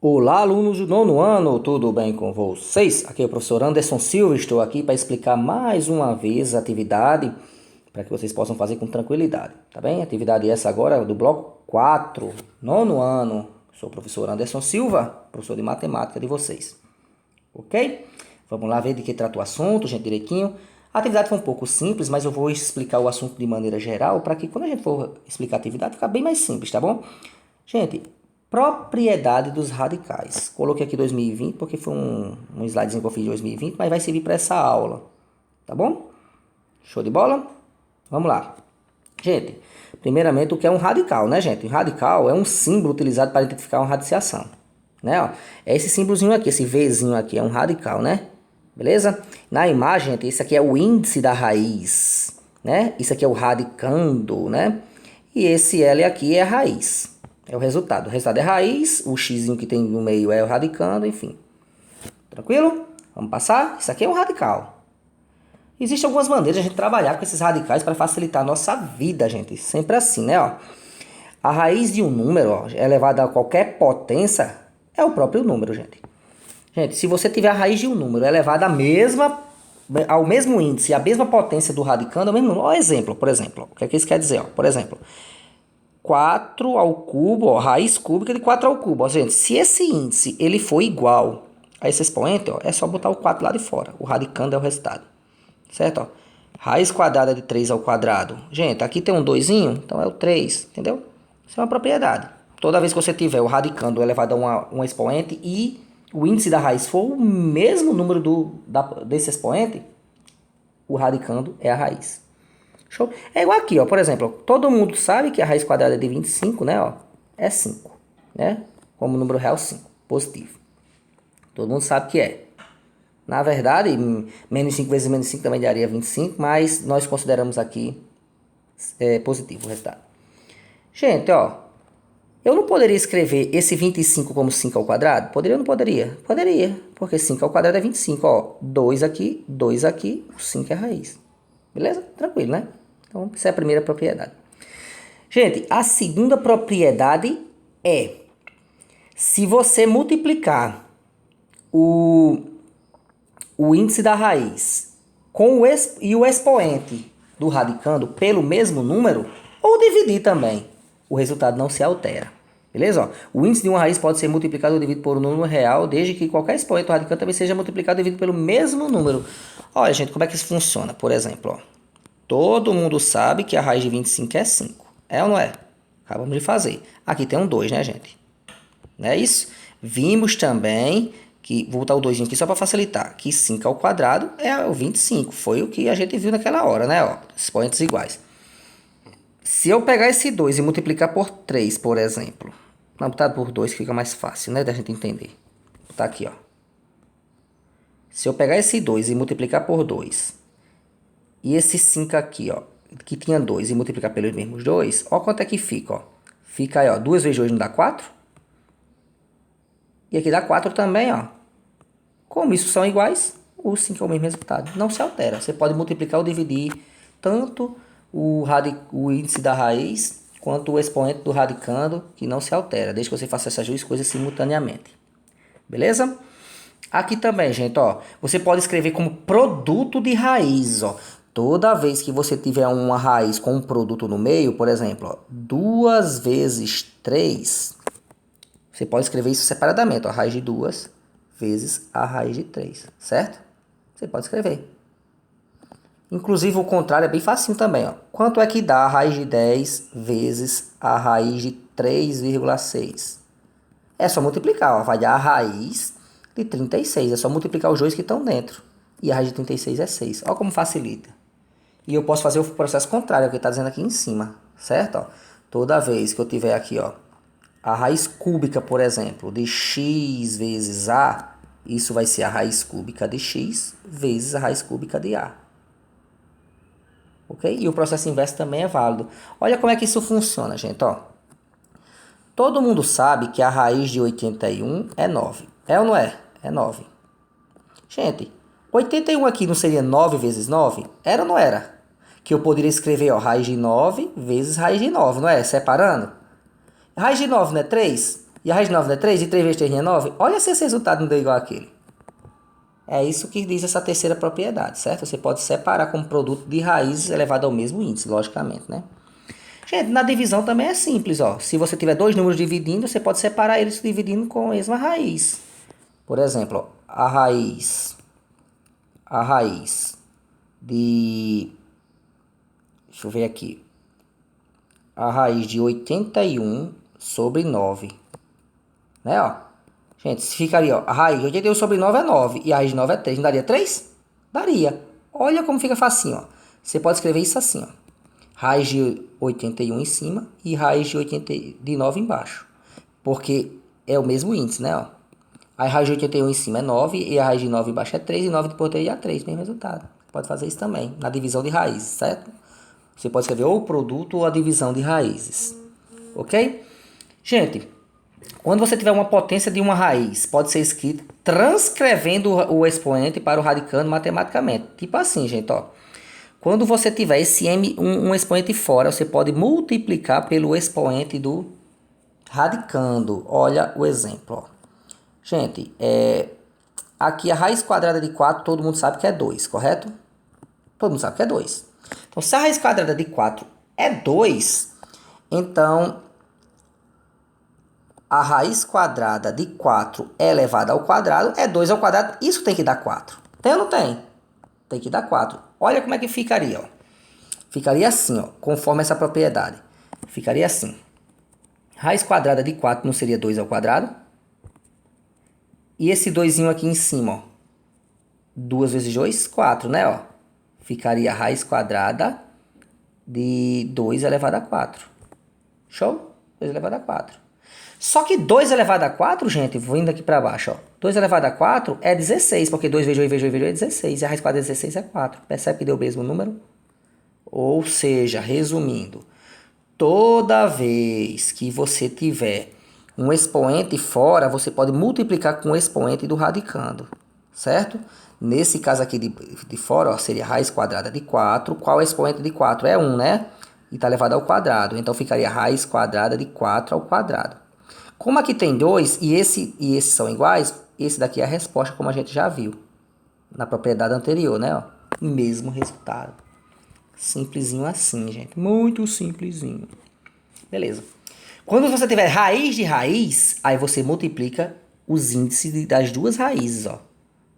Olá, alunos do nono ano, tudo bem com vocês? Aqui é o professor Anderson Silva, estou aqui para explicar mais uma vez a atividade para que vocês possam fazer com tranquilidade, tá bem? Atividade essa agora do bloco 4, nono ano. Sou o professor Anderson Silva, professor de matemática de vocês, ok? Vamos lá ver de que trata o assunto, gente, direitinho. A atividade foi um pouco simples, mas eu vou explicar o assunto de maneira geral para que quando a gente for explicar a atividade ficar bem mais simples, tá bom? Gente, propriedade dos radicais. Coloquei aqui 2020 porque foi um slidezinho que eu fiz de 2020, mas vai servir para essa aula, tá bom? Show de bola? Vamos lá. Gente, primeiramente o que é um radical, né, gente? Um radical é um símbolo utilizado para identificar uma radiciação, né? Ó, é esse símbolozinho aqui, esse Vzinho aqui é um radical, né? Beleza? Na imagem, gente, esse aqui é o índice da raiz, né? Isso aqui é o radicando, né? E esse L aqui é a raiz. É o resultado. O resultado é raiz, o x que tem no meio é o radicando, enfim. Tranquilo? Vamos passar? Isso aqui é um radical. Existem algumas maneiras de a gente trabalhar com esses radicais para facilitar a nossa vida, gente. Sempre assim, né? Ó, a raiz de um número, ó, elevada a qualquer potência, é o próprio número, gente. Gente, se você tiver a raiz de um número elevada ao mesmo índice, à mesma potência do radicando, é o mesmo número. Ó, exemplo, por exemplo. O que é que isso quer dizer? Ó? Por exemplo, 4 ao cubo, ó, raiz cúbica de 4 ao cubo. Ó, gente, se esse índice ele for igual a esse expoente, ó, é só botar o 4 lá de fora. O radicando é o resultado. Certo? Ó? Raiz quadrada de 3 ao quadrado. Gente, aqui tem um 2, então é o 3, entendeu? Isso é uma propriedade. Toda vez que você tiver o radicando elevado a um expoente e o índice da raiz for o mesmo número desse expoente, o radicando é a raiz. Show? É igual aqui, ó, por exemplo, todo mundo sabe que a raiz quadrada de 25, né, ó, é 5, né? Como número real 5, positivo. Todo mundo sabe que é. Na verdade, menos 5 vezes menos 5 também daria 25, mas nós consideramos aqui positivo o resultado. Gente, ó, eu não poderia escrever esse 25 como 5 ao quadrado? Poderia ou não poderia? Poderia, porque 5 ao quadrado é 25, ó. 2 aqui, o 5 é a raiz. Beleza? Tranquilo, né? Então, essa é a primeira propriedade. Gente, a segunda propriedade é se você multiplicar o índice da raiz com e o expoente do radicando pelo mesmo número, ou dividir também, o resultado não se altera. Beleza? Ó, o índice de uma raiz pode ser multiplicado ou dividido por um número real, desde que qualquer expoente do radicando também seja multiplicado ou dividido pelo mesmo número. Olha, gente, como é que isso funciona? Por exemplo, ó, todo mundo sabe que a raiz de 25 é 5. É ou não é? Acabamos de fazer. Aqui tem um 2, né, gente? Não é isso? Vimos também que, vou botar o 2 aqui só para facilitar, que 5 ao quadrado é o 25. Foi o que a gente viu naquela hora, né? Ó, expoentes iguais. Se eu pegar esse 2 e multiplicar por 3, por exemplo. Não, botar por 2 que fica mais fácil, né? Da gente entender. Vou botar aqui, ó. Se eu pegar esse 2 e multiplicar por 2, e esse 5 aqui, ó, que tinha 2 e multiplicar pelos mesmos 2, ó quanto é que fica, ó. Fica aí, ó, 2 vezes 2 não dá 4? E aqui dá 4 também, ó. Como isso são iguais, o 5 é o mesmo resultado. Não se altera. Você pode multiplicar ou dividir tanto o índice da raiz quanto o expoente do radicando, que não se altera, desde que você faça essas duas coisas simultaneamente. Beleza? Aqui também, gente, ó, você pode escrever como produto de raiz, ó. Toda vez que você tiver uma raiz com um produto no meio, por exemplo, ó, 2 vezes 3, você pode escrever isso separadamente, ó, a raiz de 2 vezes a raiz de 3, certo? Você pode escrever. Inclusive, o contrário é bem facinho também, ó. Quanto é que dá a raiz de 10 vezes a raiz de 3,6? É só multiplicar, ó. Vai dar a raiz de 36. É só multiplicar os dois que estão dentro. E a raiz de 36 é 6. Olha como facilita. E eu posso fazer o processo contrário, que está dizendo aqui em cima, certo? Ó, toda vez que eu tiver aqui, ó, a raiz cúbica, por exemplo, de x vezes a, isso vai ser a raiz cúbica de x vezes a raiz cúbica de a. Ok? E o processo inverso também é válido. Olha como é que isso funciona, gente, ó. Todo mundo sabe que a raiz de 81 é 9. É ou não é? É 9. Gente, 81 aqui não seria 9 vezes 9? Era ou não era? Que eu poderia escrever, ó, raiz de 9 vezes raiz de 9, não é? Separando. Raiz de 9 não é 3? E a raiz de 9 não é 3? E 3 vezes 3 não é 9? Olha se esse resultado não deu igual àquele. É isso que diz essa terceira propriedade, certo? Você pode separar como produto de raízes elevado ao mesmo índice, logicamente, né? Gente, na divisão também é simples, ó. Se você tiver dois números dividindo, você pode separar eles dividindo com a mesma raiz. Por exemplo, ó, a raiz de... Deixa eu ver aqui. A raiz de 81 sobre 9. Né, ó? Gente, se ficaria, ó, a raiz de 81 sobre 9 é 9 e a raiz de 9 é 3. Não daria 3? Daria. Olha como fica facinho, ó. Você pode escrever isso assim, ó. Raiz de 81 em cima e raiz de 9 embaixo. Porque é o mesmo índice, né, ó. A raiz de 81 em cima é 9 e a raiz de 9 embaixo é 3 e 9 depois 3 é 3, mesmo resultado. Pode fazer isso também, na divisão de raízes, certo? Você pode escrever ou o produto ou a divisão de raízes. Ok? Gente, quando você tiver uma potência de uma raiz, pode ser escrito transcrevendo o expoente para o radicando matematicamente. Tipo assim, gente, ó. Quando você tiver esse m, um expoente fora, você pode multiplicar pelo expoente do radicando. Olha o exemplo, ó. Gente, aqui a raiz quadrada de 4, todo mundo sabe que é 2, correto? Todo mundo sabe que é 2. Então, se a raiz quadrada de 4 é 2, então a raiz quadrada de 4 elevada ao quadrado é 2 ao quadrado. Isso tem que dar 4. Tem ou não tem? Tem que dar 4. Olha como é que ficaria, ó. Ficaria assim, ó, conforme essa propriedade. Ficaria assim. Raiz quadrada de 4 não seria 2 ao quadrado? E esse 2 aqui em cima, ó. 2 vezes 2, 4, né, ó? Ficaria a raiz quadrada de 2 elevado a 4. Show? 2 elevado a 4. Só que 2 elevado a 4, gente, vindo aqui para baixo, ó. 2 elevado a 4 é 16, porque 2 vezes 2 vezes 2 vezes 2 é 16. E a raiz quadrada de 16 é 4. Percebe que deu o mesmo número? Ou seja, resumindo, toda vez que você tiver um expoente fora, você pode multiplicar com o expoente do radicando, certo? Nesse caso aqui de fora, ó, seria raiz quadrada de 4. Qual é o expoente de 4? É 1, né? E está elevado ao quadrado. Então, ficaria raiz quadrada de 4 ao quadrado. Como aqui tem 2 e esse são iguais, esse daqui é a resposta, como a gente já viu na propriedade anterior, né? Ó, mesmo resultado. Simplesinho assim, gente. Muito simplesinho. Beleza. Quando você tiver raiz de raiz, aí você multiplica os índices das duas raízes, ó.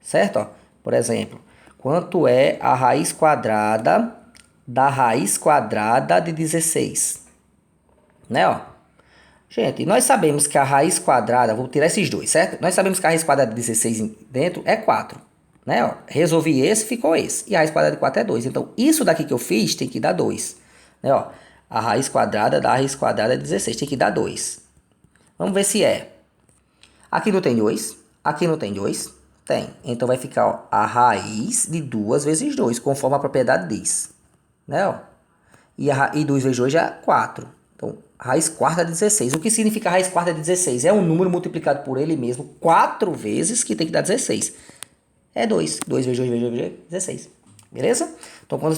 Certo? Ó? Por exemplo, quanto é a raiz quadrada da raiz quadrada de 16? Né, ó? Gente, nós sabemos que a raiz quadrada, vou tirar esses dois, certo? Nós sabemos que a raiz quadrada de 16 dentro é 4. Né, ó? Resolvi esse, ficou esse. E a raiz quadrada de 4 é 2. Então, isso daqui que eu fiz tem que dar 2. Né, ó? A raiz quadrada da raiz quadrada de 16 tem que dar 2. Vamos ver se é. Aqui não tem 2. Aqui não tem 2. Tem. Então, vai ficar, ó, a raiz de 2 vezes 2, conforme a propriedade diz. Né, ó? E 2 vezes 2 já é 4. Então, raiz quarta de 16. O que significa raiz quarta de 16? É um número multiplicado por ele mesmo 4 vezes que tem que dar 16. É 2. 2 vezes 2 vezes 2 vezes 16. Beleza? Então, quando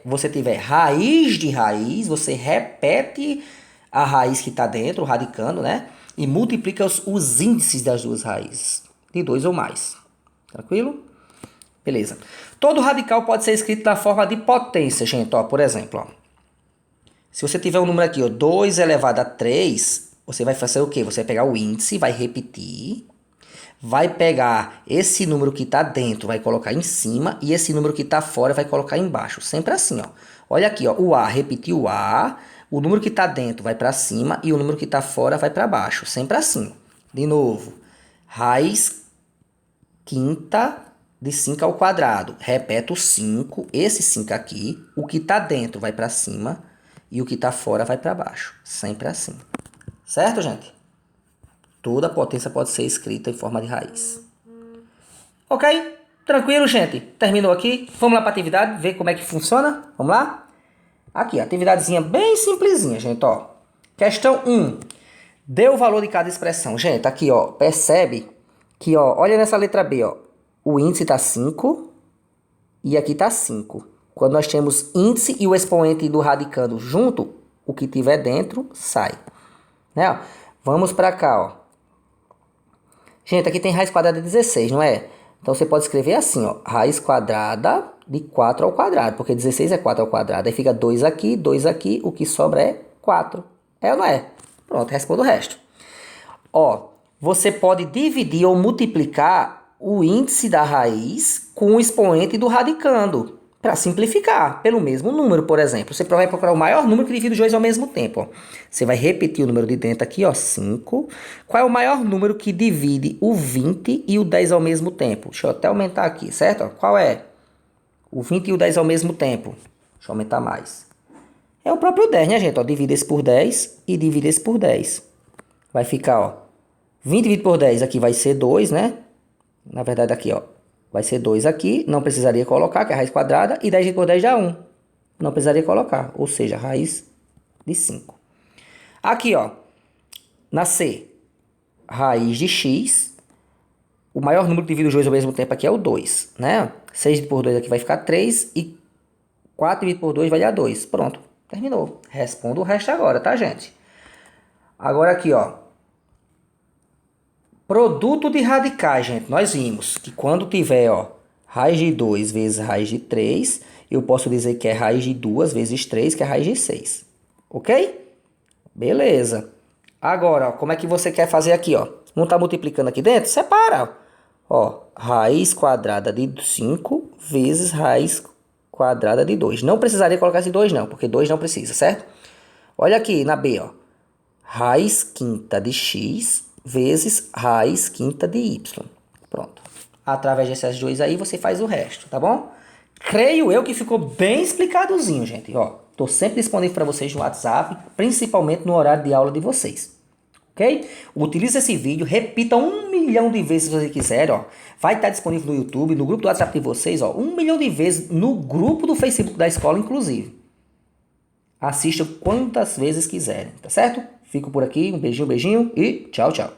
você tiver raiz de raiz, você repete a raiz que está dentro, o radicando, né? E multiplica os índices das duas raízes. De 2 ou mais. Tranquilo? Beleza. Todo radical pode ser escrito na forma de potência, gente. Ó, por exemplo, ó. Se você tiver um número aqui, ó, 2 elevado a 3, você vai fazer o quê? Você vai pegar o índice, vai repetir, vai pegar esse número que está dentro, vai colocar em cima, e esse número que está fora vai colocar embaixo. Sempre assim, ó. Olha aqui, ó, o A, repetiu o A, o número que está dentro vai para cima e o número que está fora vai para baixo. Sempre assim. De novo, raiz quinta de 5 ao quadrado. Repete o 5, esse 5 aqui, o que está dentro vai para cima e o que está fora vai para baixo. Sempre assim. Certo, gente? Toda potência pode ser escrita em forma de raiz. Ok? Tranquilo, gente? Terminou aqui. Vamos lá para a atividade, ver como é que funciona? Vamos lá? Aqui, atividadezinha bem simplesinha, gente, ó. Questão 1. Dê o valor de cada expressão. Gente, aqui, ó, percebe que, ó, olha nessa letra B, ó. O índice está 5 e aqui está 5. Quando nós temos índice e o expoente do radicando junto, o que tiver dentro sai. Né? Vamos para cá, ó. Gente, aqui tem raiz quadrada de 16, não é? Então você pode escrever assim, ó. Raiz quadrada de 4 ao quadrado, porque 16 é 4 ao quadrado. Aí fica 2 aqui, o que sobra é 4. É ou não é? Pronto, responda o resto. Ó, você pode dividir ou multiplicar o índice da raiz com o expoente do radicando, para simplificar, pelo mesmo número, por exemplo. Você vai procurar o maior número que divide os dois ao mesmo tempo. Ó. Você vai repetir o número de dentro aqui, ó, 5. Qual é o maior número que divide o 20 e o 10 ao mesmo tempo? Deixa eu até aumentar aqui, certo? Qual é? O 20 e o 10 ao mesmo tempo. Deixa eu aumentar mais. É o próprio 10, né, gente? Ó, divide esse por 10 e divide esse por 10. Vai ficar, ó, 20 dividido por 10 aqui vai ser 2, né? Na verdade aqui, ó, vai ser 2 aqui, não precisaria colocar, que é a raiz quadrada, e 10 dividido por 10 dá 1. Não precisaria colocar, ou seja, raiz de 5. Aqui, ó, na C, raiz de x, o maior número que divide os dois ao mesmo tempo aqui é o 2, né? 6 dividido por 2 aqui vai ficar 3 e 4 dividido por 2 vai dar 2. Pronto, terminou. Respondo o resto agora, tá, gente? Agora aqui, ó. Produto de radicais, gente. Nós vimos que quando tiver, ó, raiz de 2 vezes raiz de 3, eu posso dizer que é raiz de 2 vezes 3, que é raiz de 6. Ok? Beleza. Agora, ó, como é que você quer fazer aqui, ó? Não tá multiplicando aqui dentro? Separa. Ó, raiz quadrada de 5 vezes raiz quadrada de 2. Não precisaria colocar esse 2 não, porque 2 não precisa, certo? Olha aqui na B, ó. Raiz quinta de x vezes raiz quinta de y. Pronto. Através desses dois aí, você faz o resto, tá bom? Creio eu que ficou bem explicadozinho, gente. Ó, tô sempre disponível para vocês no WhatsApp, principalmente no horário de aula de vocês. Ok? Utilize esse vídeo, repita 1 milhão de vezes se você quiser, ó. Vai estar disponível no YouTube, no grupo do WhatsApp de vocês, ó. 1 milhão de vezes no grupo do Facebook da escola, inclusive. Assistam quantas vezes quiserem, tá certo? Fico por aqui, um beijinho e tchau, tchau.